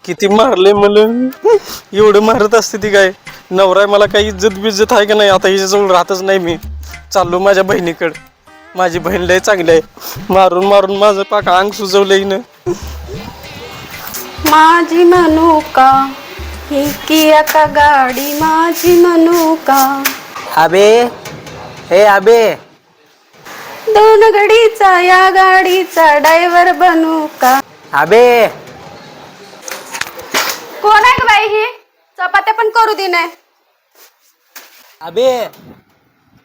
किती मारले मला एवढं मारत असते ती काय नवरा मला काही इज्जत बिज्जत आहे का नाही आता हिच्याजवळ राहतच नाही मी चाललो माझ्या बहिणीकडे माझी बहीण लय चांगली आहे मारून मारून माझं पाक अंग सुजवलंय ना माझी मनुका ही किया का गाडी माझी मनुका अबे हे अबे दोन घडीचा या गाडीचा ड्रायव्हर बनू का अबे कोण आहे ग बाई ही चपात्या पण करू दे नाही अबे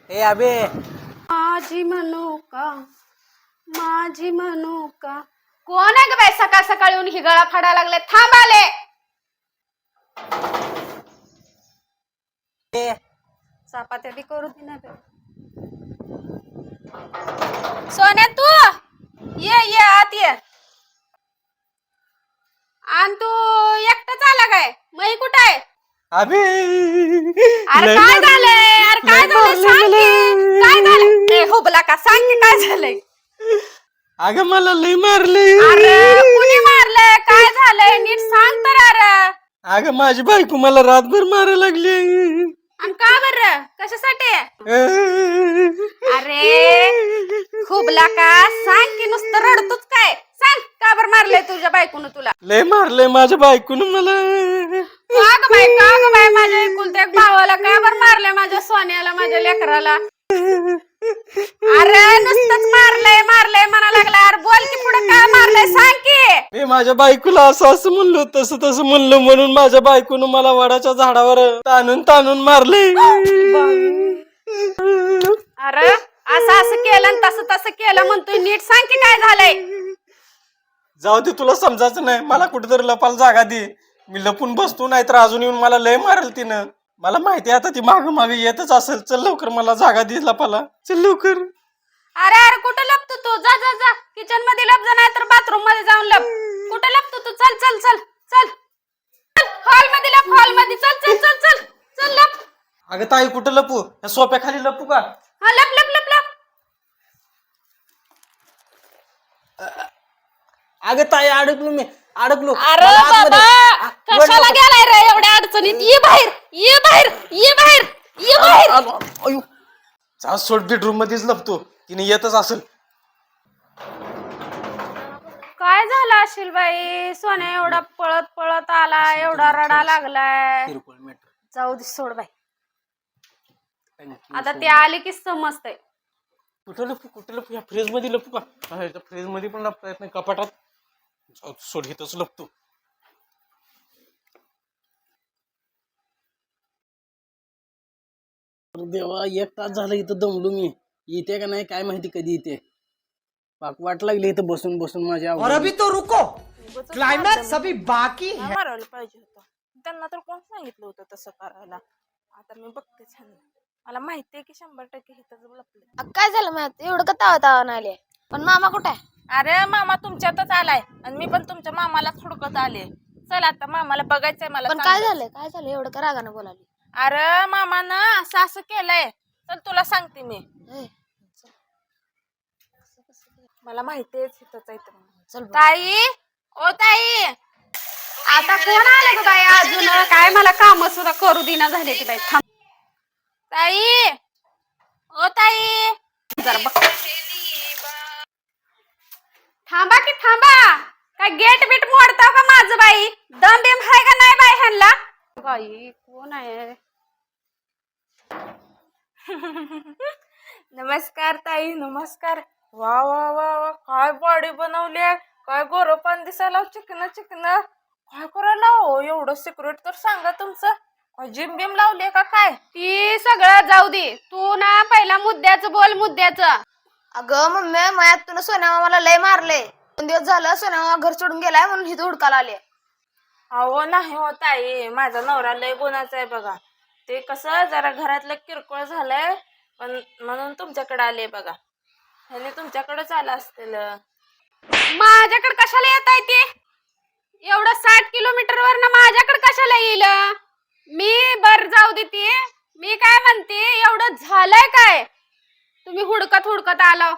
हे अबे माझी मनुका कोण आहे ग बाई सकाळ सकाळी येऊन ही गळा फाडा लागले थांब आले चपात्या बी करू दे नाही सोन्या तू ये आत ये आणि तू एकटाच आला काय मई कुठं आहे अबे अरे काय झालंय अरे काय झालंय सांग की काय झालंय ए हुबला का सांग की काय झालंय अगं मला लय मारले अरे कुणी मारलंय काय झालंय नीट सांग तर अरे अगं माझी बायको मला रातभर मारायला लागली आणि का बरं कशासाठी अरे खुबला का सांग की नुसतं रडतोच काय सांग का बरं मारलंय तुझ्या बायकोनं तुला लय मारले माझ्या बायकोनं मला का ग बाई माझ्या एकुलत्या एक भावाला का बरं मारलंय माझ्या सोन्याला माझ्या लेकराला अरे नुसतंच मारलंय म्हणा लागला अरे बोल की पुढे काय मारलंय सांग की मी माझ्या बायकोला असं म्हणलो तसं म्हणलं म्हणून माझ्या बायकोनं मला वडाच्या झाडावर ताणून मारले अरे असं केलं आणि तसं केलं म्हणतोय नीट सांग की काय झालंय जाऊ दे तुला समजायचं नाही मला कुठेतरी लपायला जागा दे मी लपून बसतो नाहीतर अजून येऊन मला लय मारेल तिनं मला माहिती आहे आता ती मागे येतच असेल चल लवकर मला जागा दे लपाला चल लवकर अरे कुठं लपतो तू जा जा जा किचन मध्ये लप जा नाही तर बाथरूम मध्ये जाऊन लप कुठं लपतो तू चल चल चल चल हॉल मध्ये लप हॉल मध्ये चल चल चल चल चल लप अगं ताई कुठं लपू या सोप्याखाली लपू का हा लप लप लप लप अगं ताई अडकलो अरे बाबा कशाला गेलाय रे एवढ्या अडचणीत ये बाहेर जा सोड बेडरूम मध्येच लपतो तिने येतच असेल काय झालं असेल बाई सोन्या एवढा पळत पळत आला एवढा रडा लागलाय जाऊ दे सोड बाई आता ते आले की समजतंय कुठं लपू या फ्रीज मध्ये लपू का फ्रीज मध्ये पण लपता येत नाही कपाटात जाऊ दे, सोड इथंच लपतो देवा एक तास झालं इथं दमलो मी येते का नाही काय माहिती कधी येते पाक वाट लागली इथं बसून बसून माझ्या और अभी तो रुको क्लाइमॅक्स अभी बाकी है मारायला पाहिजे होतं त्यांना तर कोण सांगितलं होतं तसं करायला आता मी बघते छान मला माहितीये की 100% हिथंच लपले काय झालं मग एवढं का तावा आले पण मामा कुठे आहे अरे मामा तुमच्यातच आलाय आणि मी पण तुमच्या मामाला हुडकत आले चल आता मामाला बघायचंय मला पण काय झालं एवढं का रागानं बोलाली अरे मामानं असं केलंय चल तुला सांगते मी मला माहितीये हिथंच आहे चल ताई ओ ताई आता कोण आलं ग बाई अजून काय मला काम सुद्धा करू देना झाले ती बाई थांब ताई ओ ताई जरा बघ थांबा की थांबा काय गेट बीट मोडता का माझं बाई दम बिम हाय का नाही बाई ह्यांना बाई कोण आहे नमस्कार ताई नमस्कार वा वा वा वा काय बॉडी बनवली काय गोरोपान दिसायला चिकन काय करायला हो एवढं सिक्रेट तर सांगा तुमचं काय जिम बिम लावली का काय ती सगळं जाऊ दे तू ना पहिला मुद्द्याचं बोल मुद्द्याचं अगं मम्मी मयात तुला सोन्या मामाला लय मारले 2 दिवस झालं सोन्या मामा घर सोडून गेलाय म्हणून इथं हुडकायला आले अहो नाही हो ताई माझा नवरा लय गुणाचा आहे बघा ते कसं जरा घरातलं किरकोळ झालंय पण म्हणून तुमच्याकडे आले बघा ह्याने तुमच्याकडेच आलं असतील माझ्याकडे कशाला येत आहे ते एवढं 60 किलोमीटर वरनं माझ्याकडे कशाला येईल मी बर जाऊ दे ती मी काय म्हणते एवढं झालंय काय तुम्ही हुडकत आलो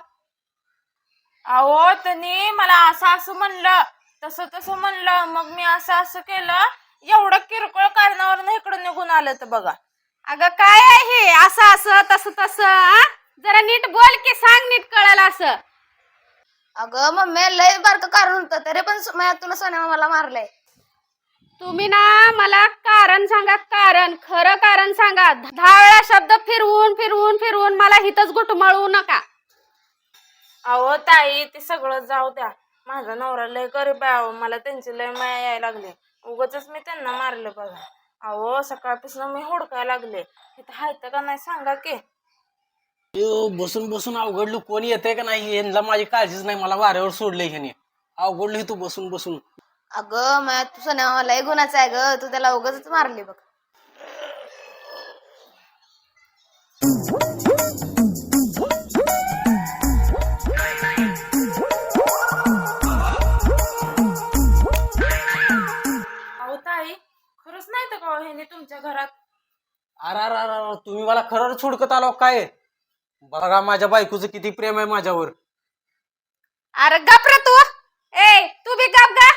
अहो त्यांनी मला असं म्हणलं तसं तसं म्हणलं मग मी असं असं केलं, एवढं किरकोळ कारणावर इकडं निघून आलं तर बघा. अगं काय आहे हे असं असं तसं तसं आ? जरा नीट बोल की सांग नीट कळलं असं. अगं मम्मी लय बारकं कारण होतं तरी पण मयात तुला सोन्या मला मारलंय. तुम्ही ना मला कारण सांगा, कारण खरं कारण सांगा. 10 वेळा शब्द फिरवून फिरवून फिरवून मला हितच घुटमळवू नका. अहो ताई ते सगळं जाऊ द्या, माझा नवरा लय गरीब आहे. अहो मला त्यांची लय माया यायला लागली, उगाचच मी त्यांना मारलं बघा. अहो सकाळपासून मी हुडकायला लागले, इथं हायत का नाही सांगा की. बसून बसून अवघडलं, कोणी येते का नाही यांना माझी काळजीच नाही. मला वाऱ्यावर सोडलंय ह्याने, अवघडलं तू बसून बसून. अगं मयात तू सोन्या मामा लय गुणाचा आहे ग, तू त्याला उगाच मारली बघ. अहो ताई खरंच नाही तर का ह्याने तुमच्या घरात? अरे तुम्ही मला खरं हुडकत आलो काय? बघा माझ्या बायकोचं किती प्रेम आहे माझ्यावर. अरे गप रे तू. तू बी गप गा.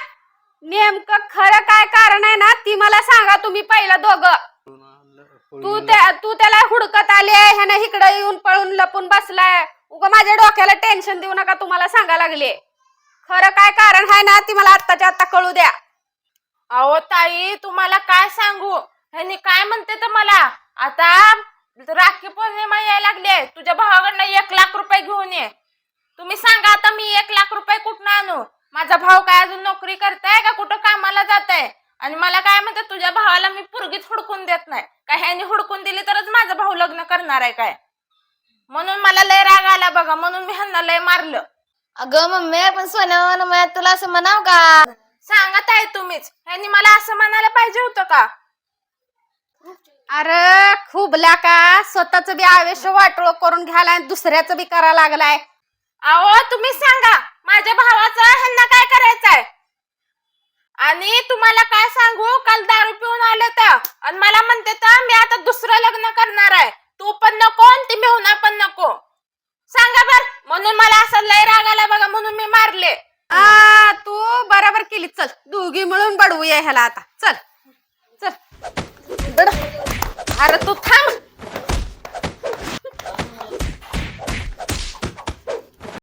नेमकं खरं काय कारण आहे ना ती मला सांगा तुम्ही पहिलं दोघं. तू त्याला हुडकत आले, ह्यानं इकडे येऊन पळून लपून बसलाय. उगा माझ्या डोक्याला टेन्शन देऊ नका, तुम्हाला सांगा लागले. खरं काय कारण आहे ना ती मला आत्ताच्या आत्ता कळू द्या. अहो ताई तुम्हाला काय सांगू, ह्यानी काय म्हणते तर मला आता राखी पौर्णिमा यायला लागली, तुझ्या भावाकडनं 1 लाख रुपये घेऊन ये. तुम्ही सांगा आता मी 1 लाख रुपये कुठनं आणू? माझा भाऊ काय अजून नोकरी करताय का कुठं कामाला जाताय? आणि मला काय म्हणते तुझ्या भावाला मी पोरगीच हुडकून देत नाही काय, ह्यानी हुडकून दिली तरच माझा भाऊ लग्न करणार आहे काय? म्हणून मला लय राग आला बघा, म्हणून मी ह्यांना लय मारलं. अगं मम्मी पण सोन्या मामा मयात तुला असं म्हणाव का? सांगत आहे तुम्हीच, ह्यांनी मला असं म्हणायला पाहिजे होतं का? अरे खुबला का स्वतःच बी आवेश वाटोळ करून घ्यायला आणि दुसऱ्याचं बी करा लागलाय. अहो तुम्ही सांगा माझ्या भावाचं ह्यांना काय करायचंय? आणि तुम्हाला काय सांगू, काल दारू पिऊन आले तर आणि मला म्हणते तर मी आता दुसरं लग्न करणार आहे. तू पण नको आणि ती मेहुणा पण नको. सांगा बर, म्हणून मला असं लय राग आला बघा, म्हणून मी मारले. तू बरोबर केली. चल दोघी मिळून बडवूया ह्याला आता. चल चल. अरे तू थांब.